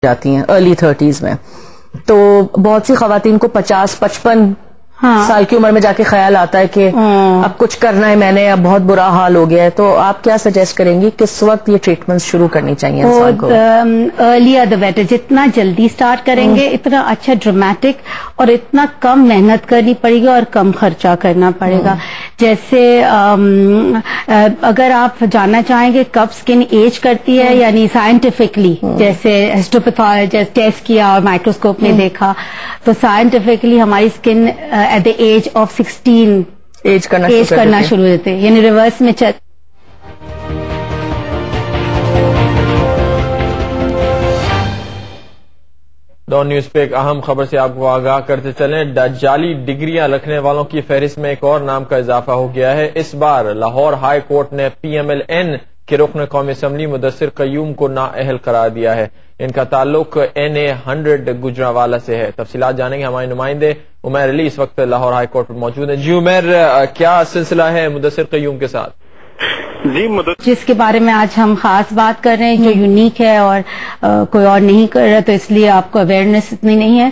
جاتی ہیں early 30s میں، تو بہت سی خواتین کو 50-55 سال کی عمر میں جا کے خیال آتا ہے کہ اب کچھ کرنا ہے میں نے، اب بہت برا حال ہو گیا ہے. تو آپ کیا سجیسٹ کریں گی کس وقت یہ ٹریٹمنٹ شروع کرنی چاہیے انسان کو؟ Earlier the better. جتنا جلدی سٹارٹ کریں گے اتنا اچھا ڈرامیٹک اور اتنا کم محنت کرنی پڑے گی اور کم خرچہ کرنا پڑے گا. جیسے اگر آپ جاننا چاہیں گے کب اسکن ایج کرتی ہے یعنی سائنٹیفکلی، جیسے ہسٹوپیتھولوجسٹ ٹیسٹ کیا اور مائکروسکوپ نے دیکھا، تو سائنٹیفکلی ہماری skin at the age of 16 age کرنا شروع ہوتے ہیں، یعنی ریورس میں چل. ڈان نیوز پہ ایک اہم خبر سے آپ کو آگاہ کرتے چلیں. جعلی ڈگریاں رکھنے والوں کی فہرست میں ایک اور نام کا اضافہ ہو گیا ہے. اس بار لاہور ہائی کورٹ نے PMLN کے رکن قومی اسمبلی مدثر قیوم کو نااہل قرار دیا ہے. ان کا تعلق NA 100 گجرانوالہ سے ہے. تفصیلات جانیں گے ہمارے نمائندے عمیر علی اس وقت لاہور ہائی کورٹ پر موجود ہیں. جی عمیر، کیا سلسلہ ہے مدثر قیوم کے ساتھ؟ جس کے بارے میں آج ہم خاص بات کر رہے ہیں، جو یونیک ہے اور کوئی اور نہیں کر رہا، تو اس لیے آپ کو اویئرنیس اتنی نہیں ہے.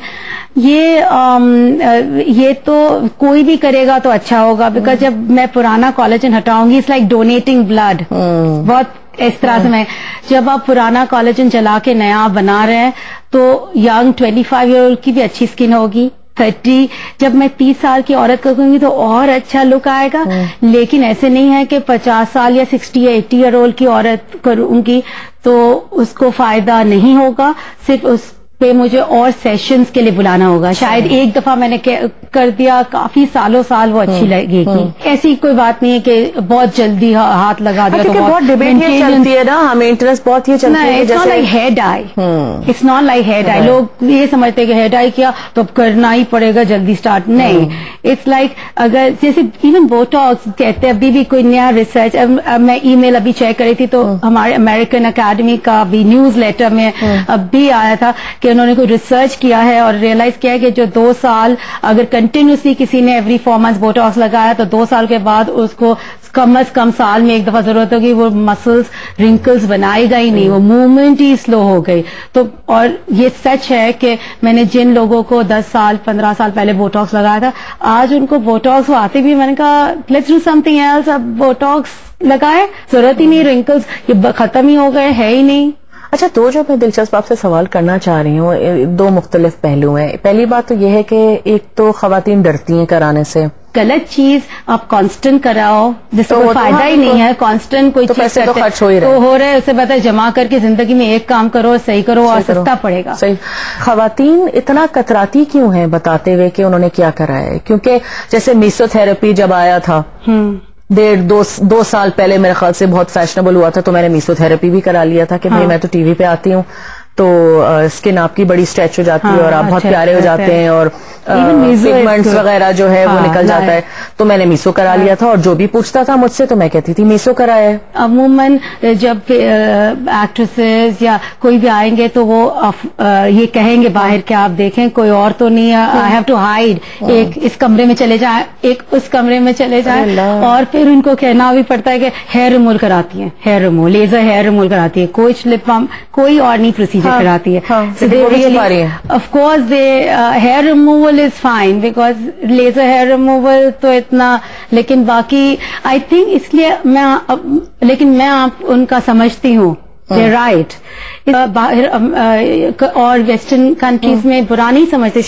یہ تو کوئی بھی کرے گا تو اچھا ہوگا، بیکاز جب میں پرانا کالجن ہٹاؤں گی، اٹس لائک ڈونیٹنگ بلڈ. بہت اس طرح سے میں جب آپ پرانا کالجن جلا کے نیا بنا رہے ہیں تو ینگ 25 ایئر اولڈ کی بھی اچھی اسکن ہوگی. 30 جب میں 30 سال کی عورت کروں گی تو اور اچھا لک آئے گا. لیکن ایسے نہیں ہے کہ 50 سال یا 60 یا 80 ایئر اولڈ کی عورت کروں گی تو اس کو فائدہ نہیں ہوگا. صرف اس پہ مجھے اور سیشنز کے لیے بلانا ہوگا. شاید ایک دفعہ میں نے کر دیا، کافی سالوں سال وہ اچھی لگے گی. ایسی کوئی بات نہیں ہے کہ بہت جلدی ہاتھ لگا دیا. بہت ڈیبیٹ یہ چلتی ہے نا، ہمیں انٹرسٹ بہت یہ چلتی ہے. It's not like hair dye, it's not like hair dye. لوگ یہ سمجھتے ہیں کہ ہیئر ڈائی کیا تو اب کرنا ہی پڑے گا جلدی اسٹارٹ. نہیں، اٹس لائک اگر جیسے ایون بوٹاکس کہتے ہیں، ابھی بھی کوئی نیا ریسرچ، میں ای میل ابھی چیک کر رہی تھی تو ہمارے امریکن اکیڈمی کا بھی نیوز لیٹر میں اب بھی آیا تھا کہ انہوں نے کوئی ریسرچ کیا ہے اور ریئلائز کیا ہے کہ جو 2 سال اگر کنٹینیوسلی کسی نے ایوری 4 months بوٹاکس لگایا تو 2 سال کے بعد اس کو کم از کم سال میں ایک دفعہ ضرورت ہوگی. وہ مسلز رنکلز بنائے گا ہی نہیں، وہ موومنٹ ہی سلو ہو گئی. تو اور یہ سچ ہے کہ میں نے جن لوگوں کو 10 سال 15 سال پہلے بوٹاکس لگایا تھا، آج ان کو بوٹاکس آتے بھی، میں نے کہا let's do something else. اب بوٹاکس لگائے ضرورت ہی نہیں، رنکلز یہ ختم ہی ہو گئے، ہے ہی نہیں. اچھا، تو جو میں دلچسپ آپ سے سوال کرنا چاہ رہی ہوں، 2 مختلف پہلو ہیں. پہلی بات تو یہ ہے کہ ایک تو خواتین ڈرتی ہیں کرانے سے. غلط چیز آپ کانسٹنٹ کراؤ جس کو فائدہ ہی نہیں ہے. کانسٹنٹ کوئی چیز تو خرچ ہو ہی رہا ہے، تو ہو رہا ہے، اسے بتا جمع کر کے زندگی میں ایک کام کرو، صحیح کرو اور سستا پڑے گا. صحیح. خواتین اتنا کتراتی کیوں ہیں بتاتے ہوئے کہ انہوں نے کیا کرا ہے؟ کیونکہ جیسے میسو تھراپی جب آیا تھا 2 سال پہلے میرے خیال سے بہت فیشنیبل ہوا تھا، تو میں نے میسو تھراپی بھی کرا لیا تھا کہ بھائی میں تو ٹی وی پہ آتی ہوں تو اسکن آپ کی بڑی اسٹریچ ہو جاتی ہے اور آپ بہت پیارے ہو جاتے ہیں اور پگمنٹس وغیرہ جو ہے وہ نکل جاتا ہے. تو میں نے میسو کرا لیا تھا اور جو بھی پوچھتا تھا مجھ سے تو میں کہتی تھی میسو کرایا ہے. عموماً جب ایکٹریسز یا کوئی بھی آئیں گے تو وہ یہ کہیں گے باہر کہ آپ دیکھیں کوئی اور تو نہیں ہے، آئی ہیو ٹو ہائڈ. ایک اس کمرے میں چلے جائیں، ایک اس کمرے میں چلے جائیں، اور پھر ان کو کہنا بھی پڑتا ہے کہ ہیئر ریموول کراتی ہیں، hair removal, laser hair removal کراتی ہے، کوئی لپ بام کوئی اور نہیں پروسیجر کراتی ہے. Of course hair removal is fine because laser hair removal تو اتنا، لیکن باقی آئی تھنک اس لیے لیکن میں آپ ان کا سمجھتی ہوں رائٹ. باہر اور ویسٹرن کنٹریز میں برا نہیں سمجھتے،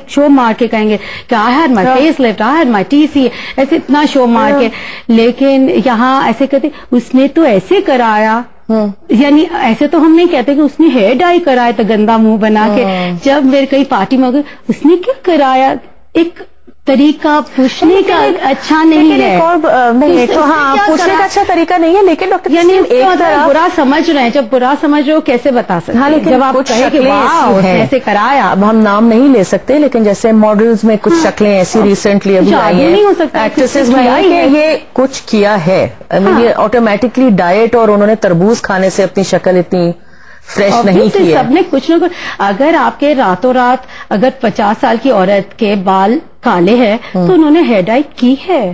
شو مار کے کہیں گے کہ I had my face lift, I had my TC، ایسے اتنا شو مار کے. لیکن یہاں ایسے کہتے اس نے تو ایسے کرایا، یعنی ایسے تو ہم نہیں کہتے کہ اس نے ہیئر ڈائی کرایا تو گندا منہ بنا کے. جب میرے کئی پارٹی میں ہو گئی اس نے کیا کرایا، ایک طریقہ پوچھنے کا اچھا نہیں ہے. پوچھنے کا اچھا طریقہ نہیں ہے، لیکن ڈاکٹر یعنی برا سمجھ رہے ہیں. جب برا سمجھ رہے ہو کیسے بتا سکتے ہیں؟ جب آپ کہیں کہ ایسے کرایا، اب ہم نام نہیں لے سکتے، لیکن جیسے ماڈلز میں کچھ شکلیں ایسی ریسنٹلی ابھی آئی ہیں، ایکٹریسز میں آئی ہے، یہ کچھ کیا ہے. یہ آٹومیٹکلی ڈائٹ اور انہوں نے تربوز کھانے سے اپنی شکل اتنی فریش نہیں کی ہے. سب نے کچھ نہ کچھ. اگر آپ کے راتوں رات اگر 50 سال کی عورت کے بال کالے ہیں تو انہوں نے ہیئر ڈائی کی ہے.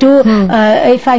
do if I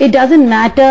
it doesn't matter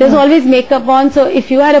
there's always makeup on. So if you are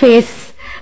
face.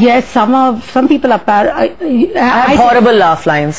Yes, some people are I have horrible laugh lines.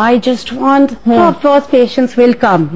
I just want. Of course, patients will come.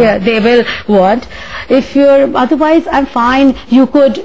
yeah, they will want. If you're otherwise, I'm fine. You could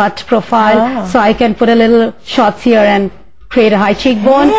cut profile, so I can put a little shots here and create a high cheekbone.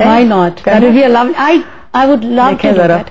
why not? That would be a lovely. I would love to do that.